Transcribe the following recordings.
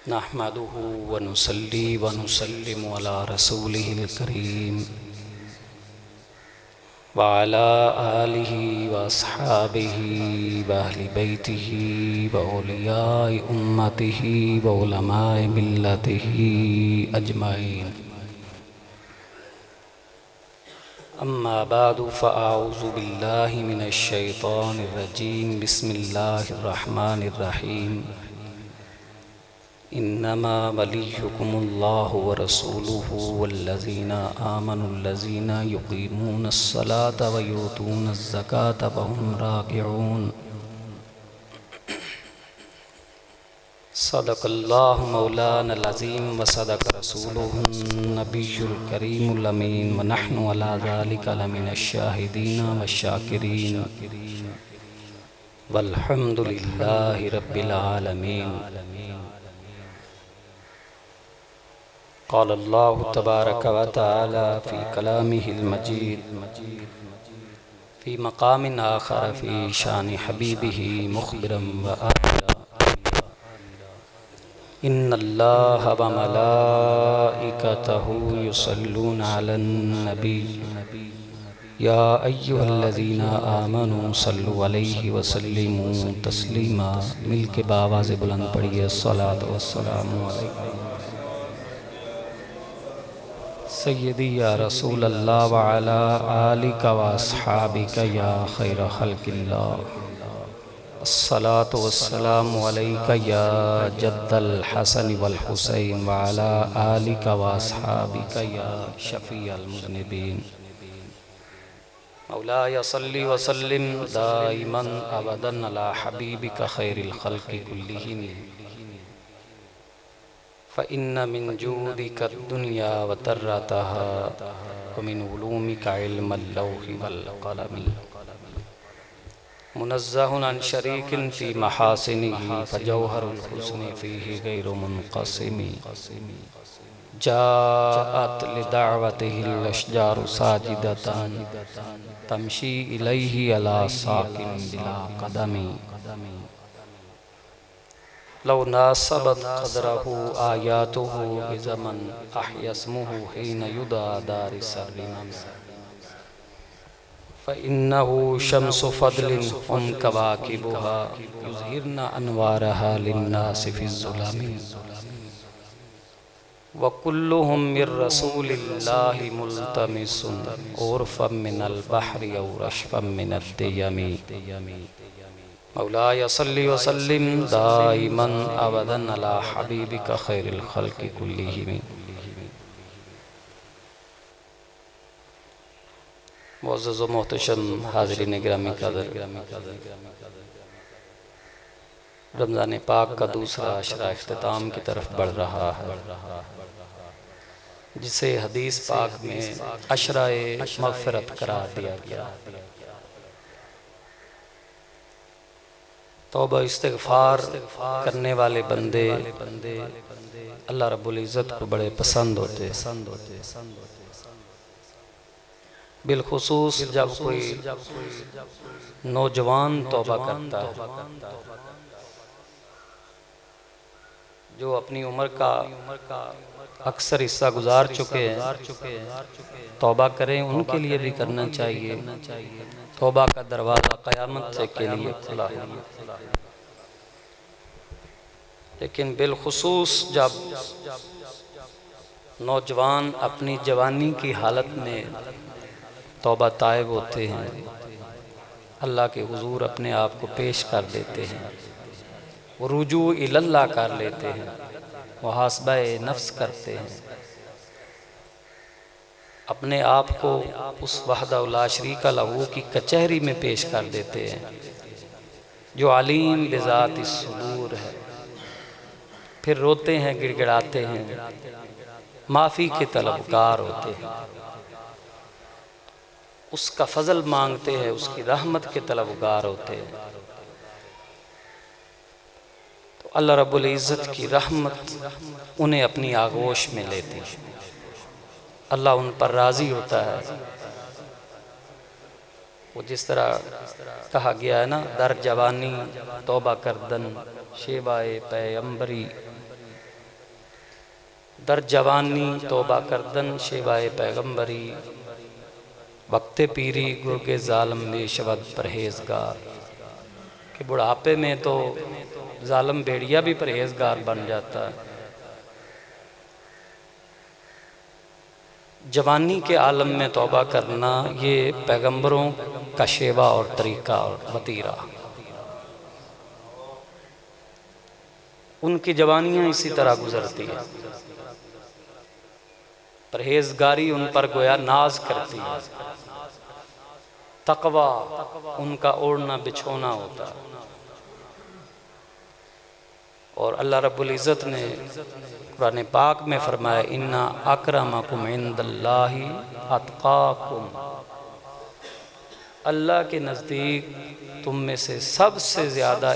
नहमदुहु व नुसल्ली व नुसल्लिमु अला रसूलिहिल करीम व अला आलिहि व अस्हाबिहि व अहलि बैतिहि व औलियाए उम्मतिहि व उलमाए मिल्लतिहि अजमाइन। अम्मा बादु फ़अऊज़ु बिल्लाहि मिनश शैतानिर रजीम। बिस्मिल्लाहिर रहमानिर रहीम। इन्नमा वलियुकुमुल्लाहु व रसूलुहु वल्लज़ीना आमनुल्लज़ीना युक़ीमूनस्सलाता व यूतूनज़्ज़काता व हुम राकिऊन। सदक़ल्लाहु मौलानल अज़ीम व सदक़ रसूलुहुन नबियुल करीमुल अमीन व नहनु अला ज़ालिका लमिनश शाहिदीन व शाकिरीन वल्हम्दुलिल्लाहि रब्बिल आलमीन। क़ाल अल्लाहु तबारक व तआला फ़ी कलामिहिल मजीद फ़ी मक़ामिन आख़र फ़ी शानि हबीबिही मुख़बिरन व आमिरा। इन्नल्लाहा व मलाइकतहु युसल्लूना अलन नबी या अय्युहल्लज़ीना आमनू सल्लु अलैहि व सल्लिमू तस्लीमा। मिल के बावाज़ बुलंद पढ़िए अस्सलातु वस्सलामु अलैका सय्यदी या रसूल अल्लाह व अला आलिका व अस्हाबिका या खैर खल्क़िल्लाह। अस्सलातु वस्सलामु अलैका या जद्दल हसन वल हुसैन व अला आलिका व अस्हाबिका या शफ़ीअल मुज़निबीन। मौलाया सल्लि व सल्लिम दाइमन अबदन अला हबीबिका खैरिल खल्क़ि कुल्लिहिम। फ़इन्न मिन जूदिका दुनिया व दर्रतहा व मिन उलूमिका इल्मल लौहि वल क़लम। मुनज़्ज़हुन अन शरीकिन फ़ी महासिनिही फ़जौहरुल हुस्नि फ़ीही गैरु मुनक़सिमी। जाअत लिदअवतिहिल अशजारु साजिदतन तमशी इलैहि अला साकिन बिला क़दमी। लौ नासबत क़दरहु आयातुहु बिज़मन अहयस्मुहु हिन युदा दारिसर्रिमम। फ़इन्नहु शम्सु फ़द्लिन हुम कवाकिबुहा युज़हिरन अनवारहा लिन्नासि फ़िज़्ज़ुलमी। व कुल्लुहुम मिर रसूलिल्लाहि मुल्तमिसुन उर्फ़म मिनल बहरि औ रशफ़म मिनद दियमी। मौलाया सल्लि व सल्लिम दाइमन अबदन अला हबीबिका खैरिल खल्क़ि कुल्लिहिम। मुअज़्ज़ज़ व मोहतशम हाज़रीन गिरामी क़दर, रमज़ान पाक का दूसरा अशरा इख्तिताम की तरफ बढ़ रहा है, जिसे हदीस पाक में अशरा-ए मग़फ़िरत करार दिया गया। तौबा इस्तिग़फ़ार करने वाले बंदे अल्लाह रब्बुल इज़्ज़त को बड़े पसंद होते हैं। बिलखुसूस जब कोई नौजवान तौबा करता है, जो अपनी उम्र का अक्सर हिस्सा गुजार चुके हैं, तौबा करें, उनके लिए भी करना चाहिए। तौबा का दरवाज़ा क़यामत से के लिए खुला है, लेकिन बिलखुसूस जब नौजवान अपनी जवानी की हालत में तौबा ताइब होते हैं, अल्लाह के हुजूर अपने आप को पेश कर देते हैं, वो रुजू इल्लल्लाह कर लेते हैं, मुहासबा-ए नफ्स करते हैं, अपने आप को उस वहदहु ला शरीका लहू की कचहरी में पेश कर देते हैं, जो अलीम बिज़ातिस सुदूर है। फिर रोते हैं, गिड़गिड़ाते हैं, माफ़ी के तलबगार होते हैं, उसका फ़ज़ल मांगते हैं, उसकी रहमत के तलबगार होते हैं। तो अल्लाह रब्बुल इज़्ज़त की रहमत उन्हें अपनी आगोश में लेती है, अल्लाह उन पर राज़ी होता है। वो जिस तरह कहा गया है ना, दर जवानी तौबा करदन शेवाए पैगंबरी दर जवानी तौबा करदन शेवाए पैगम्बरी, वक्त पीरी गुर्गे ज़ालम में शबद परहेज़गार। कि बुढ़ापे में तो ज़ालम भेड़िया भी परहेज़गार बन जाता है। जवानी के आलम में तौबा करना ये पैगंबरों का शेवा और तरीक़ा और वतीरा। उनकी जवानियाँ इसी तरह गुजरती है। परहेज़गारी उन पर गोया नाज करती है। तकवा उनका ओढ़ना बिछोना होता है। और अल्लाह रब्बुल इज़्ज़त ने कुरान पाक में फरमाया, इन्ना अक्रमकुम इंदल्लाहि अत्काकुम। अल्लाह के नज़दीक तुम में से सबसे ज़्यादा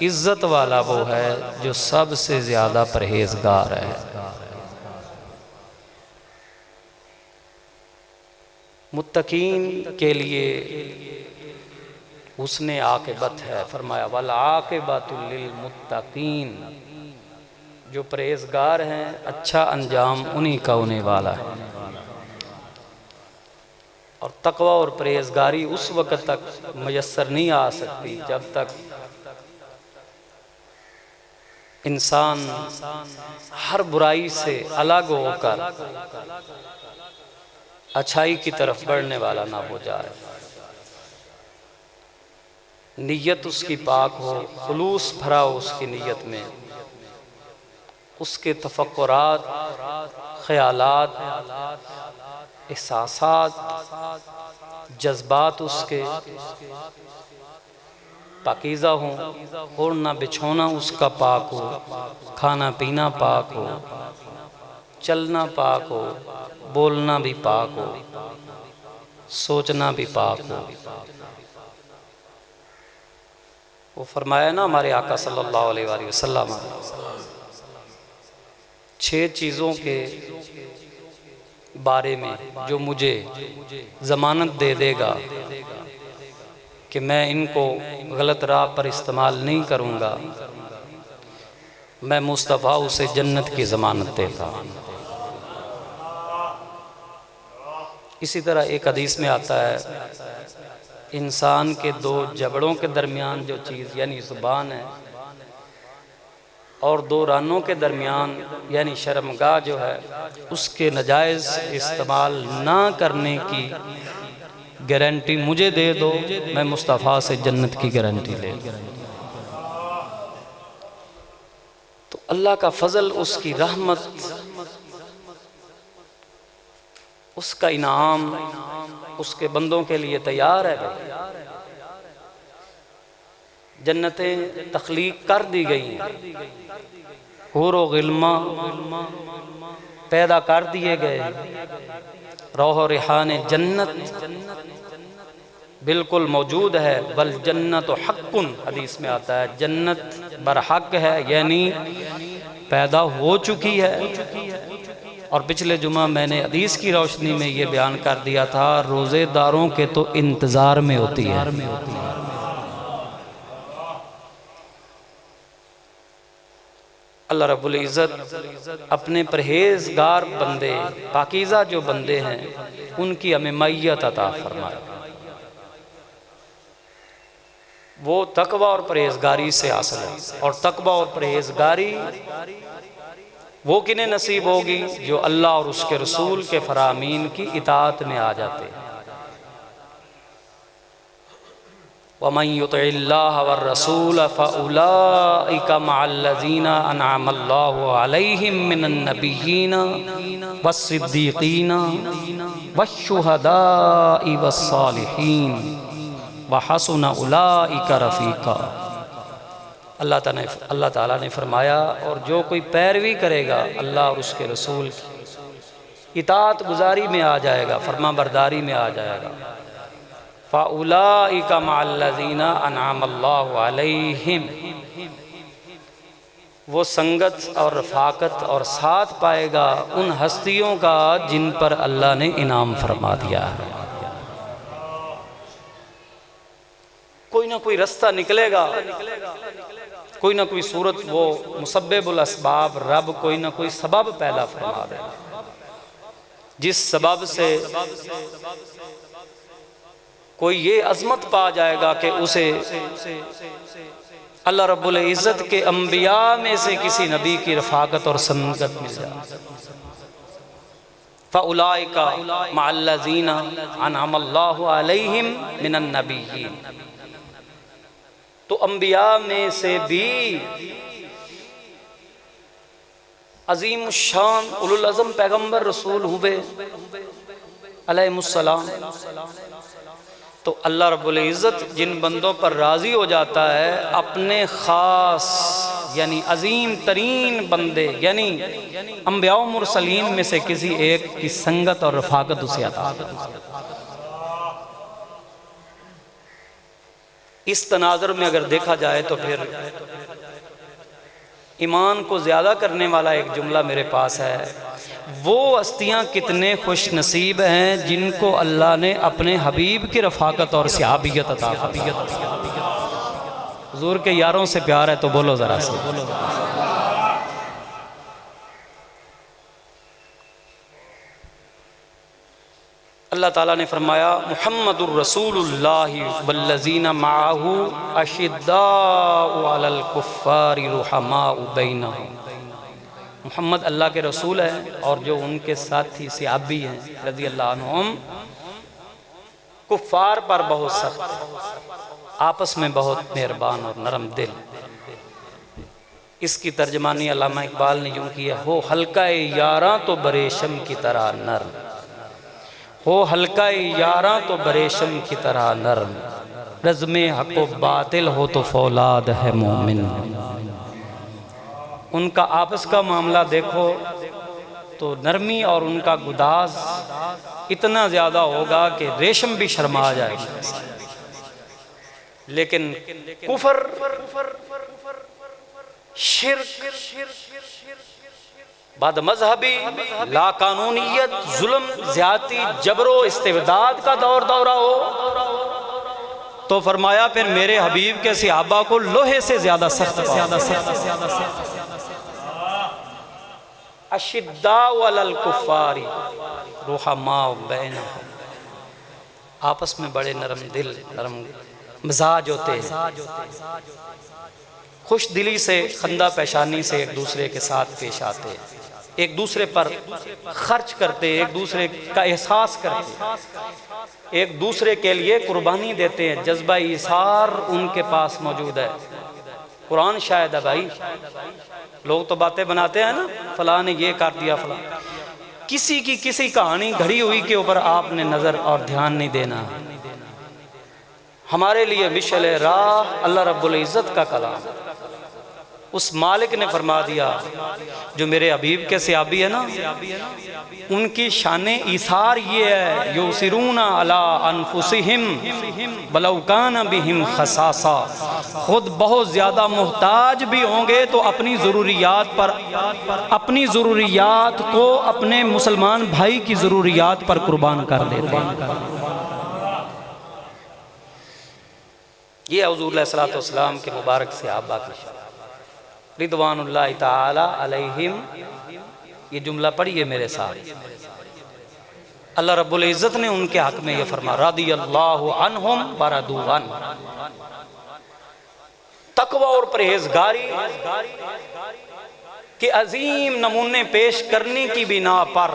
इज़्ज़त वाला वो है जो सबसे ज़्यादा परहेज़गार है। मुत्तकीन के लिए उसने आक़िबत है, फरमाया वल आक़िबतु लिल मुत्तकीन। जो परहेज़गार हैं अच्छा अंजाम उन्हीं का होने वाला है। और तक़वा और परहेज़गारी उस वक़्त तक मयस्सर नहीं आ सकती जब तक इंसान हर बुराई से अलग होकर अच्छाई की तरफ बढ़ने वाला ना हो जाए। नीयत उसकी पाक हो, खुलूस भरा हो उसकी नीयत में, उसके तफक्कुरात, ख़यालात, एहसासात, जज्बात उसके पाकीज़ा हों, ओढ़ना बिछोना उसका पाक हो, खाना पीना पाक हो, चलना पाक हो, बोलना भी पाक हो, सोचना भी पाक हो। वो फरमाया ना हमारे आका सल्लल्लाहु अलैहि वसल्लम, 6 चीज़ों के बारे में जो मुझे ज़मानत दे देगा कि मैं इनको गलत राह पर इस्तेमाल नहीं करूँगा, मैं मुस्तफ़ा उसे जन्नत की ज़मानत देता। इसी तरह एक हदीस में आता है, इंसान के 2 जबड़ों के दरमियान जो चीज़ यानी ज़ुबान है और 2 रानों के दरमियान यानी शर्मगाह जो है, उसके नाजायज़ इस्तेमाल ना करने की गारंटी मुझे दे दो, मैं मुस्तफ़ा से जन्नत की गारंटी ले। तो अल्लाह का फ़ज़ल, उसकी रहमत, उसका इनाम उसके बंदों के लिए तैयार है। भाई जन्नतें तख्लीक कर दी गई हैं, हूर व गिल्मा पैदा कर दिए गए, रोह रिहान जन्नत बिल्कुल मौजूद है। बल जन्नत हक़्क़ुन, हदीस में आता है जन्नत बरहक है, यानी पैदा हो चुकी है। और पिछले जुमा मैंने हदीस की रोशनी में ये बयान कर दिया था, रोज़ेदारों के तो इंतज़ार में होती है। अल्लाह रब्बुल इज़्ज़त अपने परहेज़गार बंदे, पाकीज़ा जो बंदे हैं, उनकी हमें मैयत अता फरमाए। वो तकवा और परहेज़गारी से हासिल है। और तकवा और परहेज़गारी वो किन्हें नसीब होगी? जो अल्लाह और उसके रसूल के फरामीन की इताअत में आ जाते हैं। वमन युतिइल्लाह वर रसूल फउलाइका मअल्लज़ीना अनअमल्लाहु अलैहिम मिनन नबिय्यीना वस्सिद्दीक़ीना वश्शुहदाइ वस्सालिहीन वहसुन उलाइका रफ़ीक़ा। अल्लाह ताला ने फरमाया, और जो कोई पैरवी करेगा अल्लाह और उसके रसूल की, इताअत गुजारी में आ जाएगा, फरमा बरदारी में आ जाएगा। फ़उलाइका मअल्लज़ीना अनअमल्लाहु अलैहिम, वो संगत और रफ़ाकत और साथ पाएगा उन हस्तियों का जिन पर अल्लाह ने इनाम फरमा दिया है। कोई ना कोई रास्ता निकलेगा, कोई ना कोई सूरत वो मुसब्बिबुल असबाब रब कोई ना कोई सबब पैदा फरमा दे, जिस सबब से कोई ये अजमत पा जाएगा कि उसे अल्लाह रब्बुल इज़्ज़त के अंबिया में से किसी नबी की रफ़ाकत और संगत मिल जाए। फ़उलाइका मअल्लज़ीना अनअमल्लाहु अलैहिम मिनन नबिय्यीन, तो अंबिया में से भी अजीम शान उलुल अज़म पैगम्बर रसूल हुए अलैहिमुस्सलाम। तो अल्लाह रब्बुल इज़्ज़त जिन बंदों पर राज़ी हो जाता है, अपने ख़ास यानी अजीम तरीन बंदे यानी अंबिया व मुरसलीन में से किसी एक की संगत और रफ़ाकत उसे अता करता है। इस तनाज़ुर में अगर देखा जाए तो फिर ईमान को ज़्यादा करने वाला एक जुमला मेरे पास है, वो हस्तियाँ कितने खुश नसीब हैं जिनको अल्लाह ने अपने हबीब की रफ़ाकत और सहाबियत अता फरमाई। हुज़ूर के यारों से प्यार है तो बोलो ज़रा से। अल्लाह ताला ने फरमाया मुहम्मदुर रसूलुल्लाहि वल्लज़ीना मअहू अशिद्दाउ अलल कुफ़्फ़ारि रुहमाउ बैनहुम। मुहम्मद अल्लाह के रसूल हैं और जो उनके साथी सहाबी हैं रज़ी अल्लाह अन्हुम, कुफ़ार पर बहुत सख्त, आपस में बहुत मेहरबान और नरम दिल। इसकी तर्जमानी अल्लामा इकबाल ने यूँ की है, हो हल्का यारा तो बरेशम की तरह नरम, हो हल्का यारा तो बरेशम की तरह नरम, रज़्मे हक़ व बातिल हो तो फौलाद है मोमिन। उनका आपस का मामला देखो तो नरमी और उनका गुदाज इतना ज़्यादा होगा कि रेशम भी शर्मा जाएगी। लेकिन कुफर, शिर्क, बाद मजहबी लाकानूनियत, जुल्म, ज़्यादती, जबरो इस्तिबदाद का दौर दौरा हो तो फरमाया फिर मेरे हबीब के सहाबा को लोहे से ज़्यादा सख्त, अशिद्दाउ अलल कुफ़्फ़ारि रुहमाउ बैनहुम, आपस में बड़े नरम दिल नरम मिजाज होते हैं, खुश दिली से खंदा पेशानी से एक दूसरे के साथ पेश आते, एक दूसरे पर खर्च करते, एक दूसरे का एहसास करते, एक दूसरे के लिए कुर्बानी देते हैं। जज्बा ईसार उनके पास मौजूद है। कुरान शायद है भाई, लोग तो बातें बनाते हैं ना, फलां ने ये कर दिया फलां, किसी की किसी कहानी घड़ी हुई के ऊपर आपने नज़र और ध्यान नहीं देना। हमारे लिए मिशल राह अल्लाह रब्बुल इज़्ज़त का कलाम, उस मालिक ने फरमा दिया जो मेरे हबीब के सहाबी है ना, उनकी शाने ईसार ये है, युसिरूना अला अनफुसिहिम वलौ काना बिहिम खसासा, खुद बहुत ज़्यादा मोहताज भी होंगे तो अपनी ज़रूरियात पर, अपनी ज़रूरियात को अपने मुसलमान भाई की ज़रूरियात पर कुर्बान कर देते हैं। ये हुज़ूर अलैहिस्सलातु वस्सलाम के मुबारक सहाबा की रिदवानुल्लाहि ताला अलैहिम। ये जुमला पढ़िए मेरे साथ। अल्लाह रब्बुल इज़्ज़त ने उनके हक में ये फरमा, रदियल्लाहु अन्हुम वरदू अन, तकवा और परहेजगारी के अजीम नमूने पेश करने की बिना पर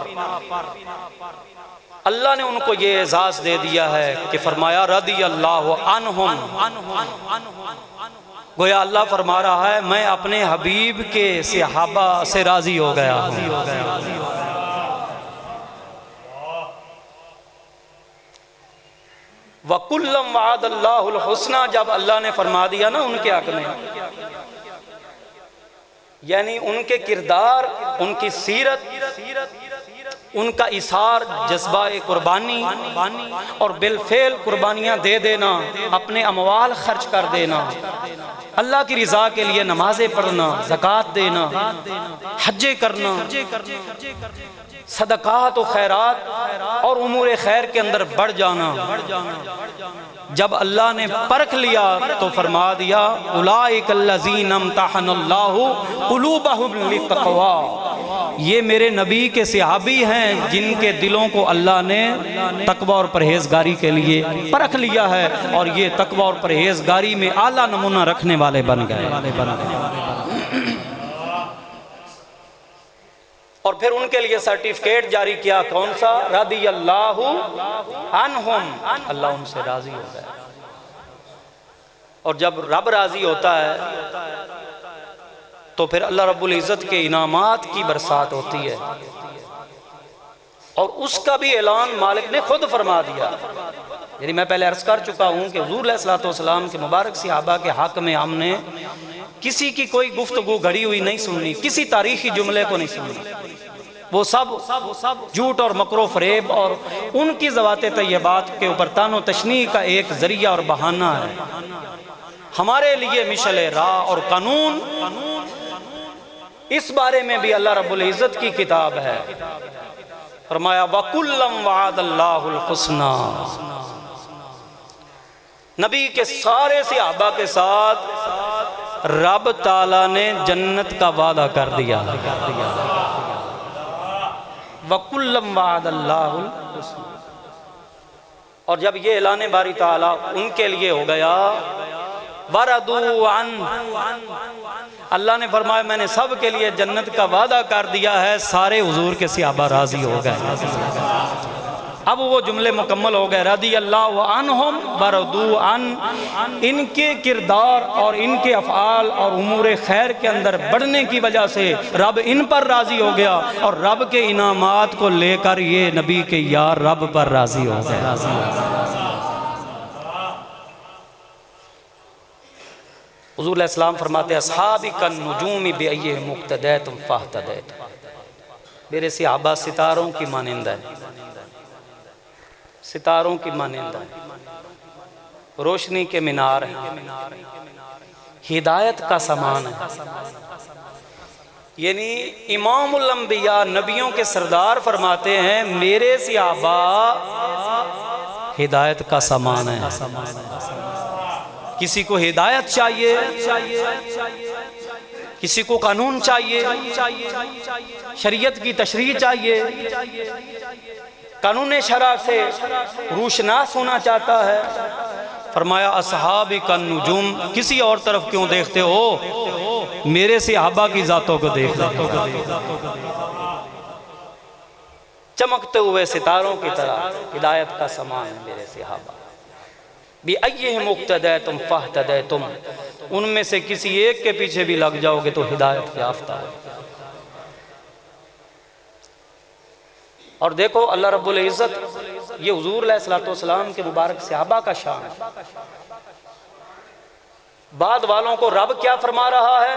अल्लाह ने उनको ये एजाज़ दे दिया है कि फरमाया रदियल्लाहु अन्हुम, गोया अल्लाह फरमा रहा है मैं अपने हबीब के सहाबा से राजी हो गया हूँ। वकुल्लम वअदल्लाहुल हुस्ना, जब अल्लाह ने फरमा दिया ना उनके हक में, यानी उनके किरदार, उनकी सीरत, उनका इसार, जज्बा कुर्बानी और बिलफेल कुर्बानियाँ दे देना, अपने अमवाल खर्च कर देना, अल्लाह की रज़ा के लिए नमाज़ें पढ़ना, ज़कात देना, हज्जे करना, सदक़ात और खैरात और उमूर खैर के अंदर बढ़ जाना, जब अल्लाह ने परख लिया तो फरमा दिया उलाइकल्लज़ीना इम्तहनल्लाहु क़ुलूबहुम लित्तक़वा, ये मेरे नबी के सहाबी हैं जिनके दिलों को अल्लाह ने तकवा और परहेजगारी के लिए परख लिया है, और ये तकवा और परहेजगारी में आला नमूना रखने वाले बन गए। और फिर उनके लिए सर्टिफिकेट जारी किया, कौन सा? रदियल्लाहु अन्हुम, अल्लाह उनसे राजी हो गया। और जब रब राजी होता है तो फिर अल्लाह रब्बुल इज़्ज़त के इनामात की बरसात होती है, और उसका भी ऐलान मालिक ने खुद फरमा दिया। यानी मैं पहले अर्ज कर चुका हूँ कि हुज़ूर अलैहिस्सलातु वस्सलाम के मुबारक सहाबा के हक़ में हमने किसी की कोई गुफ्तगू घड़ी हुई नहीं सुननी, किसी तारीखी जुमले को नहीं सुननी। वो सब झूठ और मकरो फरेब और उनकी ज़वाते तय्यबात के ऊपर तानो तशनी का एक ज़रिया और बहाना है। हमारे लिए मिशले राह और कानून, इस बारे में भी अल्लाह रब्बुल इज़्ज़त की किताब है। फरमाया वकुल्लम वअदल्लाहुल हुस्ना, नबी के सारे सहाबा के साथ रब ताला ने जन्नत का वादा कर दिया। वकुल्लम वअदल्लाहुल हुस्ना, और जब ये ऐलान बारी ताला उनके लिए हो गया, वरदू अन, अल्लाह ने फरमाया मैंने सब के लिए जन्नत का वादा कर दिया है, सारे हुजूर के सहाबा राजी हो गए। अब वो जुमले मुकम्मल हो गए। रदियल्लाहु अन्हुम वरदू अन, इनके किरदार और इनके अफ़आल और उमूर खैर के अंदर बढ़ने की वजह से रब इन पर राज़ी हो गया, और रब के इनामात को लेकर ये नबी के यार रब पर राज़ी हो गए। हुज़ूर अलैहिस्सलाम फरमाते अस्हाबी कन नुजूमी बिअय्यिहिम मुक़्तदैतुम फ़हतदैतुम, मेरे सहाबा सितारों की मानिंदा है, सितारों की मानिंदा है, रोशनी के मीनार हैं, हिदायत का सामान है। यानी इमामुल अंबिया, नबियों के सरदार फरमाते हैं मेरे सहाबा हिदायत का सामान है। किसी को हिदायत चाहिए, किसी को कानून चाहिए, शरीयत की तशरीह चाहिए, कानून शरा से रूशनास होना चाहता है, फरमाया अस्हाबी का नुजूम, किसी और तरफ क्यों देखते हो, मेरे सहाबा की जातों को देख लो, चमकते हुए सितारों की तरह हिदायत का सामान है मेरे सहाबा। बिअय्यिहिम मुक़्तदैतुम फ़हतदैतुम, उनमें से किसी एक के पीछे भी लग जाओगे तो हिदायत याफ्ता हो। और देखो अल्लाह रब्बुल इज़्ज़त ये हुज़ूर अलैहिस्सलातु वस्सलाम के मुबारक सहाबा का शान है। बाद वालों को रब क्या फरमा रहा है,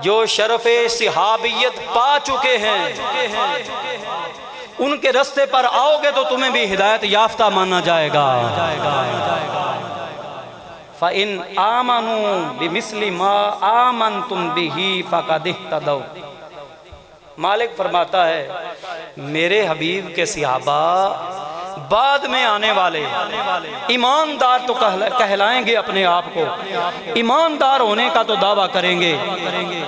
जो शरफ़े सहाबियत पा चुके हैं उनके रास्ते पर आओगे तो तुम्हें भी हिदायत याफ्ता माना जाएगा। फ़इन आमनू बिमिस्लि मा आमनतुम बिही फ़क़द इह्तदौ, मालिक फरमाता है मेरे हबीब के सहाबा बाद में आने वाले ईमानदार तो कहलाएंगे, अपने आप को ईमानदार होने का तो दावा करेंगे,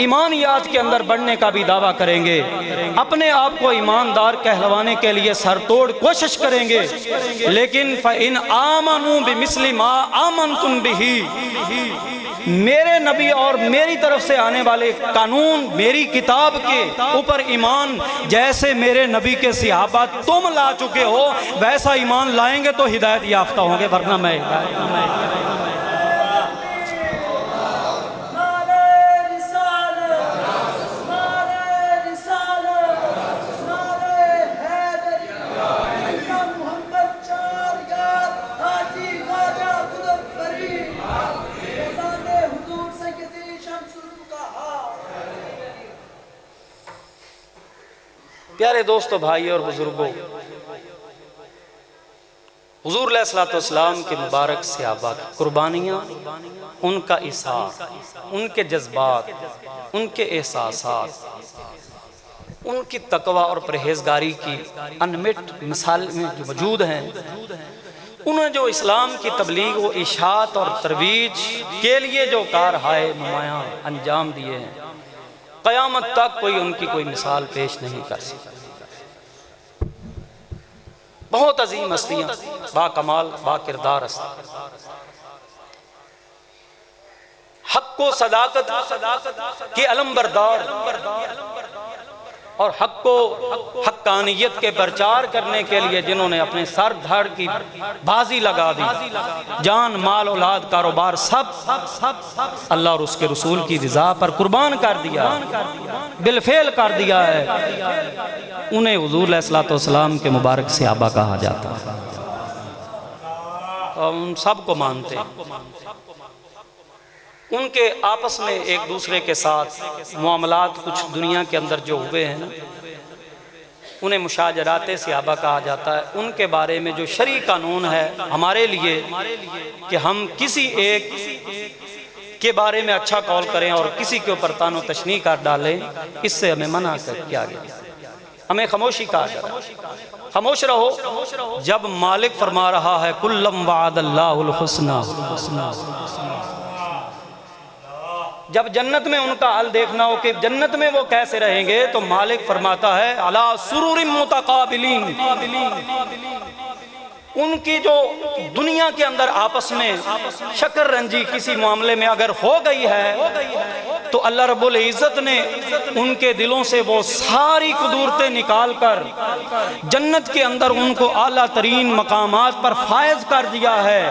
ईमानियात के अंदर बढ़ने का भी दावा करेंगे, अपने आप को ईमानदार कहलवाने के लिए सरतोड़ कोशिश करेंगे, लेकिन फ़इन आमनू बिमिस्लि मा आमनतुम बिही, मेरे नबी और मेरी तरफ से आने वाले कानून, मेरी किताब के ऊपर ईमान जैसे मेरे नबी के सहाबा तुम ला चुके हो वैसा ईमान लाएंगे तो हिदायत याफ्ता होंगे, वरना मैं प्यारे दोस्तों, भाई और बुजुर्गों, हुज़ूर अलैहिस्सलातु वस्सलाम के मुबारक सहाबा की कुर्बानियाँ, उनका इसार, उनके जज्बात, उनके एहसासात, उनकी तकवा और परहेजगारी की अनमिट मिसाल में जो मौजूद हैं, उन्हें जो इस्लाम की तबलीग व इशात और तरवीज के लिए जो कारहाय नुमायाँ अंजाम दिए हैं, क़यामत तक कोई उनकी कोई मिसाल पेश नहीं कर सकता। बहुत अजीम हस्तियाँ, बाकमाल बाकिरदार हस्तियाँ, हक को सदाकत के अलमबरदार और हक को हक्कानियत के प्रचार करने के लिए जिन्होंने अपने सर धड़ की बाजी लगा दी, जान माल औलाद कारोबार सब अल्लाह और उसके रसूल की रज़ा पर कुर्बान कर दिया, बिलफेल कर दिया है, उन्हें हुज़ूर अलैहिस्सलातु वस्सलाम के मुबारक सहाबा कहा जाता है। हम सबको मानते हैं। उनके आपस में एक दूसरे के साथ मामलात कुछ दुनिया के अंदर जो हुए हैं ना, उन्हें मुशाजराते सहाबा कहा जाता है। उनके बारे में जो शरई कानून है हमारे लिए कि हम किसी एक के बारे में अच्छा कौल करें और किसी के ऊपर तानो तशनी कर डालें, इससे हमें मना किया गया, हमें खामोशी कहा गया। खामोश रहो जब मालिक फरमा रहा है कुल्लम वादल्लाहुल हुस्ना, जब जन्नत में उनका हाल देखना हो कि जन्नत में वो कैसे रहेंगे, तो मालिक फरमाता है अला सुरूरिम मुतकाबिलीन, उनकी जो दुनिया के अंदर आपस में शक्र रंजी किसी मामले में अगर हो गई है, तो अल्लाह रब्बुल इज़्ज़त ने उनके दिलों से वो सारी कुदूरतें निकाल कर जन्नत के अंदर उनको आला तरीन मकामात पर फायज कर दिया है।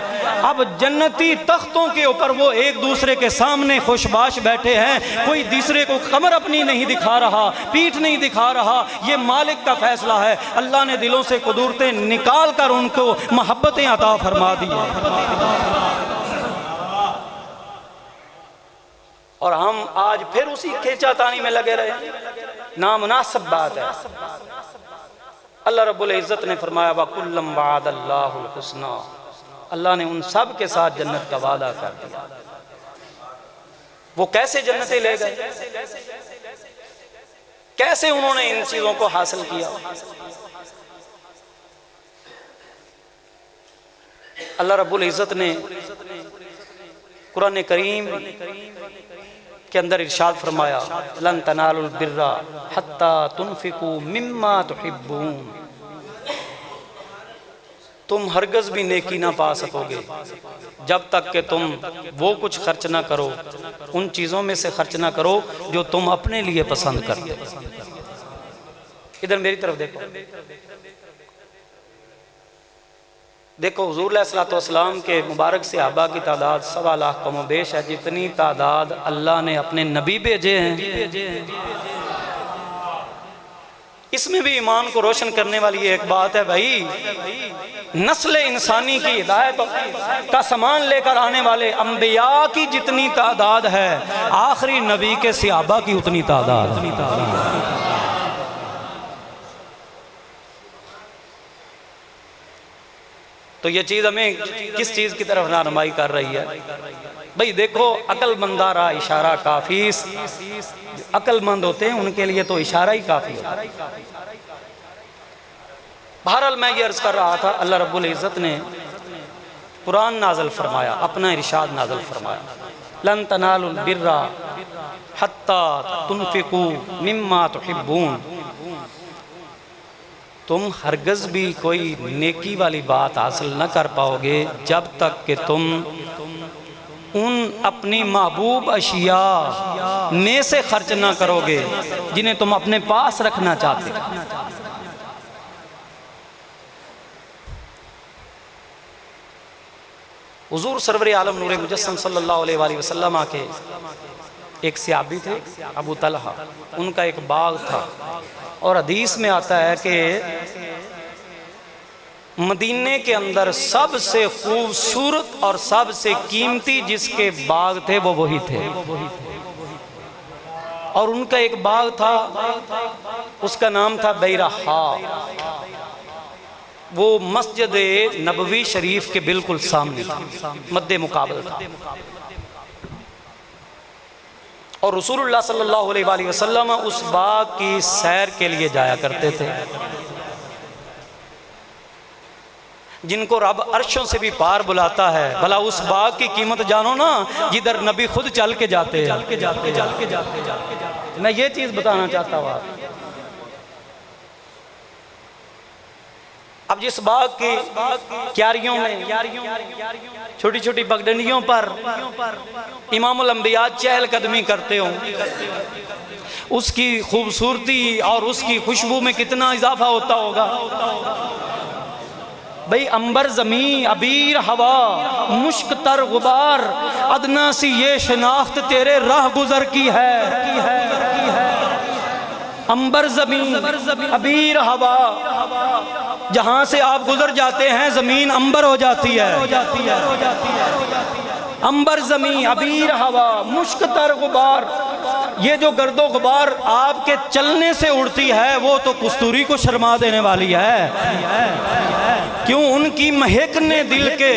अब जन्नती तख्तों के ऊपर वो एक दूसरे के सामने खुशबाश बैठे हैं, कोई दूसरे को कमर अपनी नहीं दिखा रहा, पीठ नहीं दिखा रहा, ये मालिक का फैसला है। अल्लाह ने दिलों से कुदूरतें निकाल कर उनको मोहब्बतें अता फरमा दी और हम आज फिर उसी खेचातानी में लगे रहे। नामुनासिब बात है। अल्लाह रब्बुल इज़्ज़त ने फरमाया वकुल्लम वादल्लाहुल हुस्ना, अल्लाह ने उन सब के साथ जन्नत का वादा कर दिया। वो कैसे जन्नतें ले गए, कैसे उन्होंने इन चीजों को हासिल किया। अल्लाह रब्बुल इज़्ज़त ने कुरान करीम के अंदर इरशाद फरमाया लन तनालुल बिर्रा हत्ता तुनफिकू मिम्मा तुहिब्बून, तुम हरगज भी नेकी ना पा सकोगे जब तक कि तुम वो कुछ खर्च ना करो, उन चीज़ों में से खर्च ना करो जो तुम अपने लिए पसंद करते हो। इधर मेरी तरफ देखो, देखो हुज़ूर अलैहिस्सलातु वस्सलाम के मुबारक सहाबा की तादाद 1.25 लाख कमो बेश है। जितनी तादाद अल्लाह ने अपने नबी भेजे हैं, इसमें भी ईमान को रोशन करने वाली एक बात है भाई, नस्ल इंसानी की हिदायत का सामान लेकर आने वाले अंबिया की जितनी तादाद है, आखिरी नबी के सहाबा की उतनी तादाद। तो ये चीज़ हमें किस चीज़ की तरफ रहनुमाई कर रही है भाई? देखो अक्लमंदा रा इशारा काफ़ी, अक्लमंद होते हैं उनके लिए तो इशारा ही काफ़ी है। बहरहाल मैं ये अर्ज़ कर रहा था, अल्लाह रब्बुल इज़्ज़त ने कुरान नाज़िल फरमाया, अपना इरशाद नाज़िल फरमाया लन तनालुल बिर्रा हत्ता तुनफिकू मिम्मा तुहिब्बून, तुम हरगज़ भी कोई नेकी वाली बात हासिल न कर पाओगे जब तक कि तुम उन अपनी महबूब अशिया में से खर्च ना करोगे जिन्हें तुम अपने पास रखना चाहते हो। हुज़ूर सरवर आलम नूर मुजस्सम सल्लल्लाहु अलैहि वसल्लम के एक सहाबी थे अबू तलहा, उनका एक बाग था और हदीस में आता है कि मदीने के अंदर सबसे खूबसूरत और सबसे कीमती जिसके बाग थे वो वही थे। और उनका एक बाग था, उसका नाम था बैरहा, वो मस्जिद नबवी शरीफ के बिल्कुल सामने था, मद्दे मुकाबल था। और रसूलुल्लाह सल्लल्लाहु अलैहि वसल्लम उस बाग की सैर के लिए जाया करते थे। जिनको रब अर्शों से भी पार बुलाता है। भला उस बाग की कीमत जानो ना जिधर नबी खुद चल के जाते हैं। मैं ये चीज़ बताना चाहता हूँ। अब जिस बाग की क्यारियों में छोटी छोटी पगडंडियों पर इमामुल अंबिया चहलकदमी करते हो, उसकी खूबसूरती और उसकी खुशबू में कितना इजाफा होता होगा भाई। अंबर ज़मीं अबीर हवा मुश्क तर गुबार, अदना सी ये शनाख्त तेरे राह गुजर की है। अंबर ज़मीं अबीर हवा, जहाँ से आप गुजर जाते हैं ज़मीन अंबर हो जाती है। अंबर ज़मीं अबीर हवा मुश्क तर गुबार, ये जो गर्दो गुबार आपके चलने से उड़ती है वो तो कस्तूरी को शर्मा देने वाली है। क्यों? उनकी महक ने दिल के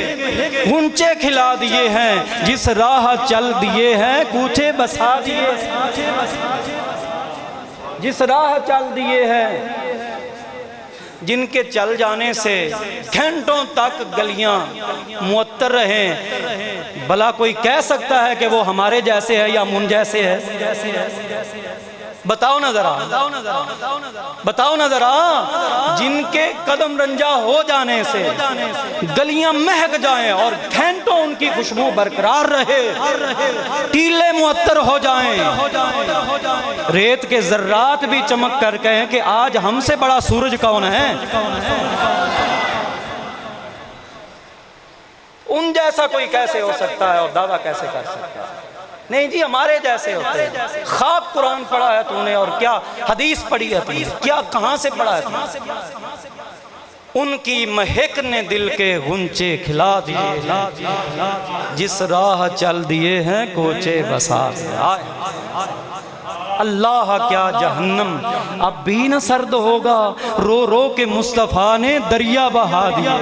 गुंचे खिला दिए हैं, जिस राह चल दिए हैं कूचे बसा दिए, जिस राह चल दिए हैं जिनके चल जाने से घंटों तक गलियां मुअत्तर रहें। भला कोई कह सकता है कि वो हमारे जैसे है या मुन जैसे है? बताओ ना जरा, बताओ ना जरा। जिनके कदम रंजा हो जाने से गलियां महक जाएं और घंटों उनकी खुशबू बरकरार रहे, टीले मुअत्तर हो जाएं, रेत के जर्रात भी चमक कर कहें कि आज हमसे बड़ा सूरज कौन है। उन जैसा कोई कैसे हो सकता है और दावा कैसे कर सकता है? नहीं जी, हमारे जैसे होते हैं। खाक कुरान पढ़ा है तूने और क्या हदीस पढ़ी है तूने, क्या कहां से पढ़ा है तूने? उनकी महक ने दिल के गुंचे खिला दिए, जिस राह चल दिए हैं कोचे बसा। अल्लाह क्या जहन्नम अब भी न सर्द होगा, रो रो के मुस्तफ़ा ने दरिया बहा दिया।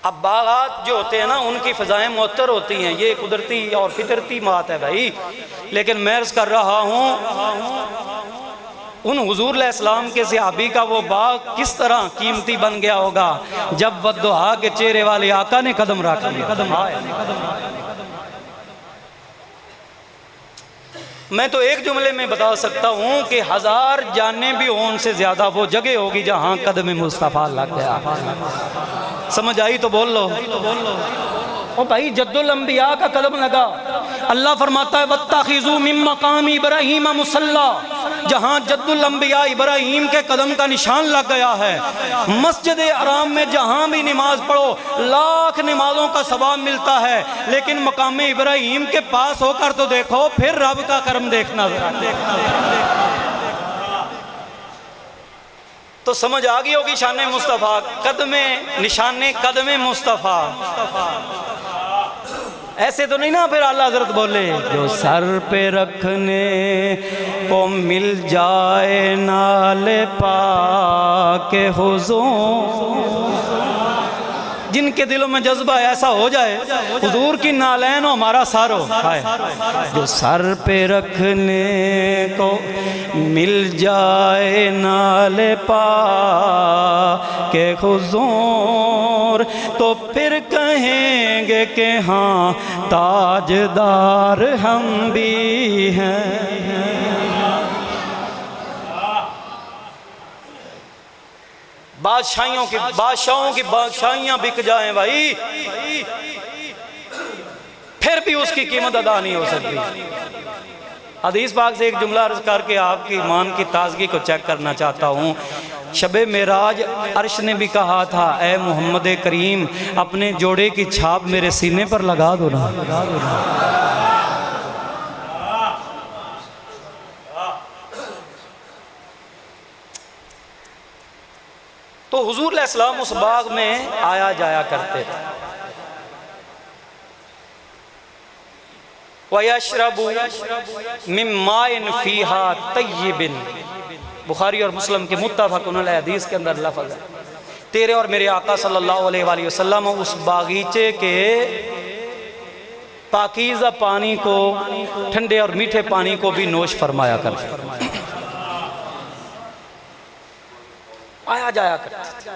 अब बागात जो होते हैं ना उनकी फ़ज़ाएँ मुअत्तर होती हैं, ये कुदरती और फितरती बात है भाई। लेकिन मैं अर्ज़ कर रहा हूँ उन हुज़ूर अलैहिस्सलाम के सहाबी का वो बाग किस तरह कीमती बन गया होगा जब वद्दुहा के चेहरे वाले आका ने कदम रख लिया। मैं तो एक जुमले में बता सकता हूँ कि 1000 जाने भी हों उनसे ज़्यादा वो जगह होगी जहाँ कदम मुस्तफ़ा लग गया। समझ आई तो बोल लो। ओ भाई, जद्दुल अंबिया का कदम लगा। अल्लाह फरमाता है वत्तखिज़ू मिन मकाम इब्राहीम मुसल्ला, जहाँ जद्दुल अंबिया इब्राहीम के कदम का निशान लग गया है। मस्जिद हराम में जहाँ भी नमाज पढ़ो लाख नमाजों का सवाब मिलता है, लेकिन मकाम इब्राहीम के पास होकर तो देखो, फिर रब का करम देखना। तो समझ आ गई होगी शान मुस्तफ़ा, कदमे निशाने कदमे मुस्तफ़ा। ऐसे तो नहीं ना फिर आला हज़रत बोले जो सर पे रखने को मिल जाए नाले पाके हुज़ूर, जिनके दिलों में जज्बा ऐसा हो जाए हुजूर की नालैन हो हमारा सारो है, जो सर पे रखने को मिल जाए नाले पाके हुजूर, तो फिर कहेंगे कि हाँ ताजदार हम भी हैं। बादशाहों की बादशाहियां बिक जाएं भाई, फिर भी उसकी कीमत अदा नहीं हो सकती। हदीस पाक से एक जुमला अर्ज करके आपकी ईमान की ताजगी को चेक करना चाहता हूँ। शबे मेराज अर्श ने भी कहा था, ए मोहम्मद करीम अपने जोड़े की छाप मेरे सीने पर लगा दो ना। तो हुजूर अलैहिस्सलाम उस बाग में आया जाया करते थे। वयशरबु मिन माइन फीहा तय्यबिन, बुखारी और मुस्लिम के मुत्तफ़क़ुन अलैह हदीस के अंदर लफ्ज़ है, तेरे और मेरे आका सल्लल्लाहु अलैहि वसल्लम उस बागीचे के पाकीज़ा पानी को, ठंडे और मीठे पानी को भी नोश फरमाया करते। आया जाया करते।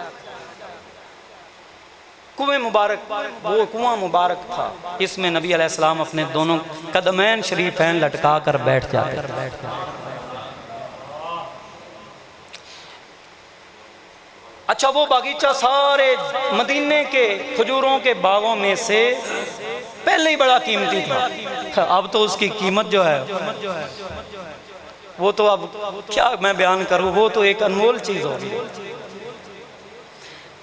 कुएं मुबारक, वो कुआं मुबारक था, इसमें नबी अलैहिस्सलाम अपने दोनों कदमैन शरीफैन लटका कर बैठ जाते। अच्छा, वो बागीचा सारे मदीने के खजूरों के बागों में से पहले ही बड़ा कीमती था। अब तो उसकी कीमत जो है वो तो अब क्या मैं बयान करूं, वो तो एक अनमोल चीज होगी।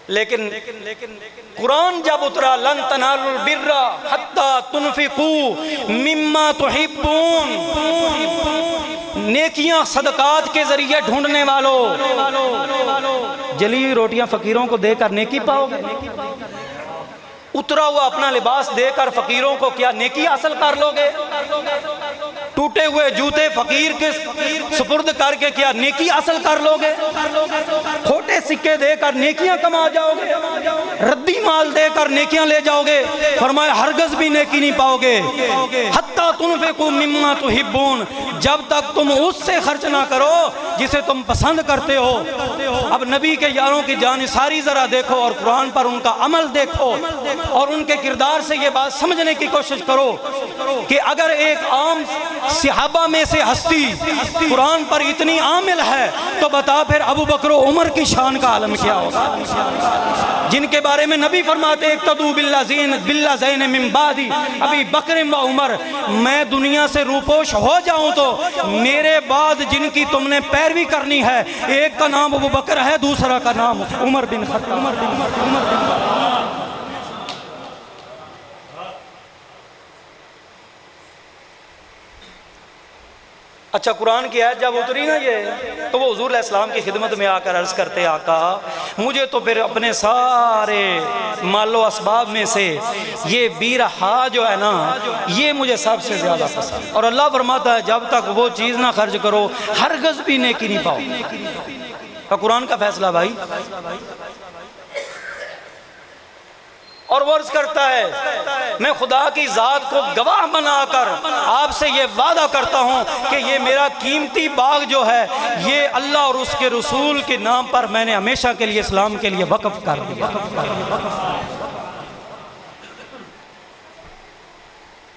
लेकिन कुरान जब उतरा, लन तनालुल बिर्रा हत्ता तुनफिकू मिम्मा तुहिब्बून, नेकियां सदकात के जरिए ढूंढने वालों, जली रोटियां फकीरों को देकर नेकी पाओगे? उतरा हुआ अपना लिबास देकर फकीरों को क्या नेकी हासिल कर लोगे? टूटे हुए जूते फकीर के सुपुर्द करके क्या नेकी हासिल कर लोगे? खोटे सिक्के देकर नेकियां कमा जाओगे? रद्दी माल देकर नेकियां ले जाओगे? फरमाया हरगज भी नेकी नहीं पाओगे। हत्ता तुनफिकू मिम्मा तुहिब्बून, जब तक तुम उससे खर्च ना करो जिसे तुम पसंद करते हो। अब नबी के यारों की जानिसारी जरा देखो और कुरान पर उनका अमल देखो और उनके किरदार से ये बात समझने की कोशिश करो कि अगर एक आम सहाबा में से हस्ती कुरान पर इतनी आमिल है तो बता फिर अबू बकर उमर की शान का आलम क्या होगा, जिनके बारे में नबी फरमाते इक्तदू बिल्लाज़ैन मिन बादी अबी बकर व उमर, मैं दुनिया से रूपोश हो जाऊं तो मेरे बाद जिनकी तुमने पैरवी करनी है, एक का नाम अबू बकर है, दूसरा का नाम उमर बिन खत्ताब। अच्छा, कुरान की आयत जब उतरी ना ये, तो वो हुजूर अलैहिस्सलाम की खिदमत में आकर अर्ज़ करते, आका मुझे तो फिर अपने सारे मालो असबाब में से ये बीरहा जो है ना, ये मुझे सबसे ज़्यादा पसंद। और अल्लाह फरमाता है जब तक वो चीज़ ना खर्च करो हरगज़ भी नेकी नहीं पाओ। तो कुरान का फैसला भाई। और वो अर्ज़ करता है मैं खुदा की ज़ात को गवाह बनाकर आपसे ये वादा करता हूँ कि ये मेरा कीमती बाग जो है ये अल्लाह और उसके रसूल के नाम पर मैंने हमेशा के लिए इस्लाम के लिए वक़्फ़ कर दिया।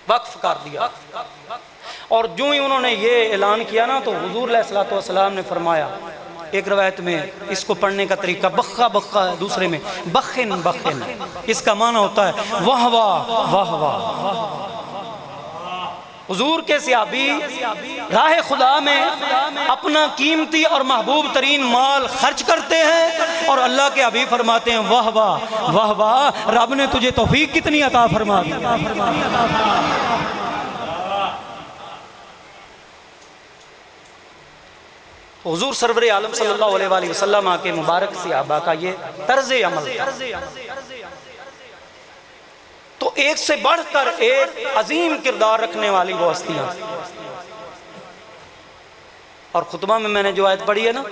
वक़्फ़ कर दिया। और जो ही उन्होंने ये ऐलान किया ना, तो हुजूर अलैहिस्सलातु वस्सलाम ने फरमाया, एक रवायत में इसको पढ़ने का तरीका बख्खा बख्खा है, दूसरे में बख्खिन बख्खिन, इसका माना होता है वाह वाह वाह वाह। हुजूर के सहाबी राह खुदा में अपना कीमती और महबूब तरीन माल खर्च करते हैं और अल्लाह के हबीब फरमाते हैं वाह वाह वाह वाह, रब ने तुझे तौफीक कितनी अता फरमा दी। हुजूर सरवर आलम सल्लल्लाहु अलैहि वसल्लम के मुबारक सहाबा का ये तर्ज अमल, तो एक से बढ़कर एक अजीम किरदार रखने वाली वो हस्तियां। और खुतबा में मैंने जो आयत पढ़ी है ना,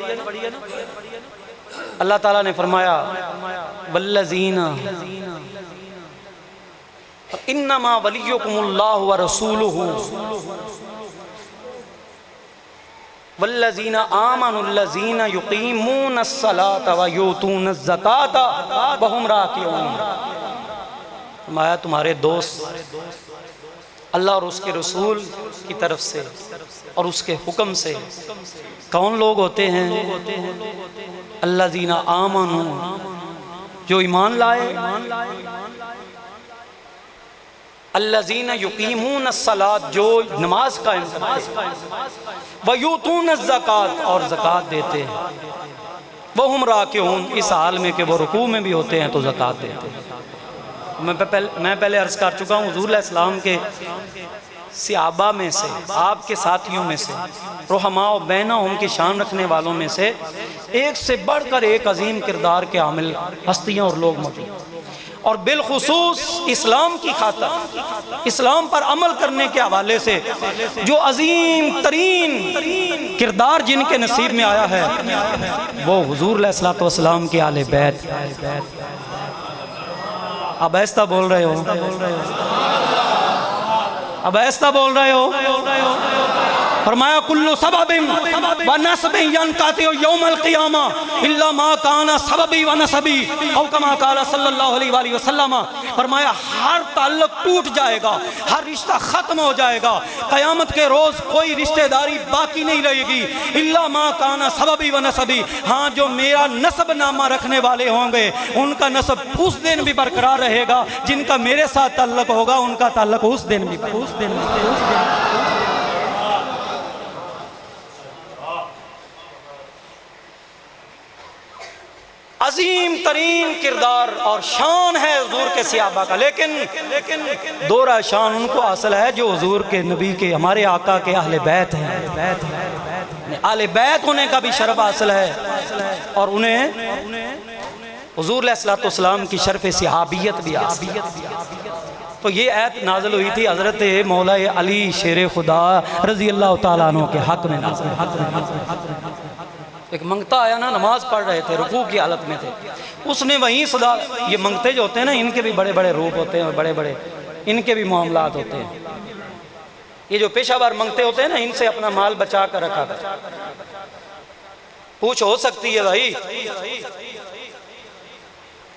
अल्लाह ताला ने फरमाया वल्लज़ीना इन्नमा वलियुकुमुल्लाहु व रसूलुहु वल्लज़ीना आमनुल्लज़ीना युक़ीमूनस्सलाता व यूतूनज़्ज़काता व हुम राकिऊन। फरमाया तुम्हारे दोस्त अल्लाह और उसके रसूल की तरफ से और उसके हुक्म से कौन लोग होते हैं? अल्लज़ीना आमनु, जो ईमान लाए, अल्लज़ीना युक़ीमूनस्सलात, जो नमाज कायम करते हैं, व यूतूनज़्ज़कात, और ज़कात देते हैं, व हुम राकिऊन, इस हाल में कि वो रुकू में भी होते हैं तो ज़कात देते हैं। मैं पहले अर्ज़ कर चुका हूँ, हुज़ूर अलैहिस्सलाम के सहाबा में से, आपके साथियों में से, रहमा व बैना उनकी शान रखने वालों में से एक से बढ़कर एक अजीम किरदार के आमिल हस्तियाँ और लोग मौजूद, और बिलखुसूस इस्लाम की खातिर, इस्लाम पर अमल करने के हवाले से जो अजीम तरीन किरदार जिनके नसीब में आया है वो हुज़ूर अलैहिस्सलातु वस्सलाम के आले बैत। अब ऐसा बोल रहे हो, अब ऐसा बोल रहे हो। फरमाया कुल्लु सबबिन व नसबिन यनकाति यौमल क़ियामा इल्ला मा काना सबबी व नसबी औ कमा क़ाल सल्लल्लाहु अलैहि वसल्लम। फरमाया हर ताल्लुक टूट जाएगा, हर रिश्ता ख़त्म हो जाएगा, क़यामत के रोज़ कोई रिश्तेदारी बाकी नहीं रहेगी। इल्ला मा काना सबबी व नसबी, हाँ जो मेरा नसब नामा रखने वाले होंगे उनका नसब उस दिन भी बरकरार रहेगा, जिनका मेरे साथ ताल्लुक होगा उनका ताल्लुक उस दिन भी अजीम तरीन किरदार और शान है हुजूर के सहाबा का। लेकिन दोहरा शान उनको हासिल है जो हुजूर के नबी के हमारे आका के अहले बैत हैं। अहले बैत होने का भी शरफ हासिल है और उन्हें हुजूर अलैहिस्सलातु वस्सलाम की शरफ सहाबियत भी हासिल है। तो ये आयत नाज़िल हुई थी हज़रत मौला अली शेर खुदा रज़ी अल्लाह तआला अन्हु के हक़ में नाज़िल। एक मंगता आया ना, नमाज पढ़ रहे थे, रुकू की हालत में थे, उसने वहीं सदा, ये मंगते जो होते हैं ना इनके भी बड़े बड़े रूप होते हैं और बड़े बड़े इनके भी मामलात होते हैं। ये जो पेशावर मंगते होते हैं ना इनसे अपना माल बचा कर रखा कर, पूछ हो सकती है भाई।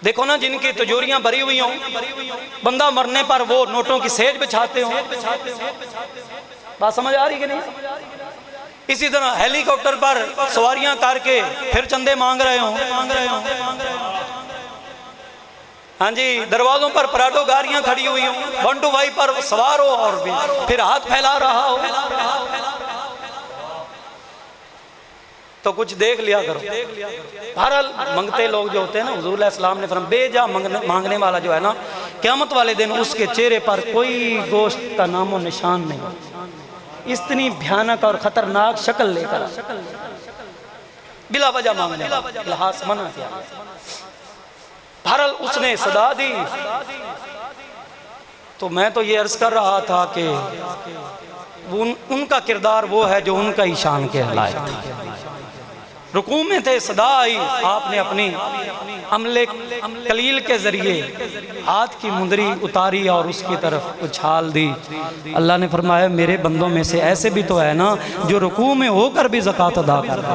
देखो ना जिनकी तिजोरियां भरी हुई हों, बंदा मरने पर वो नोटों की सेज बिछाते हो। बात समझ आ रही कि नहीं? इसी तरह हेलीकॉप्टर पर सवारियां करके फिर चंदे मांग रहे हो। हाँ जी, दरवाजों पर पराठो गाड़ियां खड़ी हुई हों, 1 to 5 पर सवार हो और भी फिर हाथ फैला रहा हो, तो कुछ देख लिया करो। बहरहाल मंगते लोग जो होते हैं ना, हुजूर अलैहिस्सलाम ने फरमाया बेजा मांगने वाला जो है ना, क़यामत वाले दिन उसके चेहरे पर कोई गोश्त का नामो निशान नहीं, इतनी भयानक और खतरनाक शक्ल लेकर बिला वजह मांगने लिहाज मना किया। बहरहाल उसने सदा दी। तो मैं तो ये अर्ज कर रहा था कि उनका किरदार वो है जो उनका ही शान के लायक था। रुकू में थे, सदा आई, आपने अपनी अमले कलील के जरिए हाथ की मुंदरी उतारी और उसकी तरफ उछाल दी। अल्लाह ने फरमाया मेरे बंदों में से ऐसे भी तो है ना जो रुकू में होकर भी ज़कात अदा करता।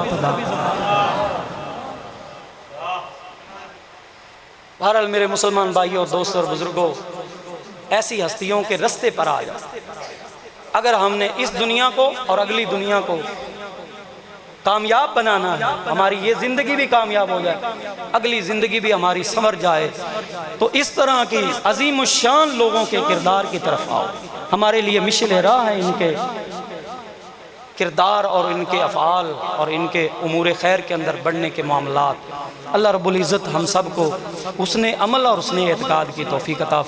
बहरहाल मेरे मुसलमान भाइयों, दोस्तों और बुजुर्गों, ऐसी हस्तियों के रास्ते पर आ जाए अगर हमने इस दुनिया को और अगली दुनिया को कामयाब बनाना है, हमारी ये ज़िंदगी भी कामयाब हो जाए, अगली ज़िंदगी भी हमारी संवर जाए, तो इस तरह की अजीम शान लोगों के किरदार की तरफ आओ। हमारे लिए मिशल राह है इनके किरदार और इनके अफ़आल और इनके उमूर खैर के अंदर बढ़ने के मामलात। अल्लाह रब्बुल इज़्ज़त हम सब को उसने अमल और उसने एतकाद की तौफीक अता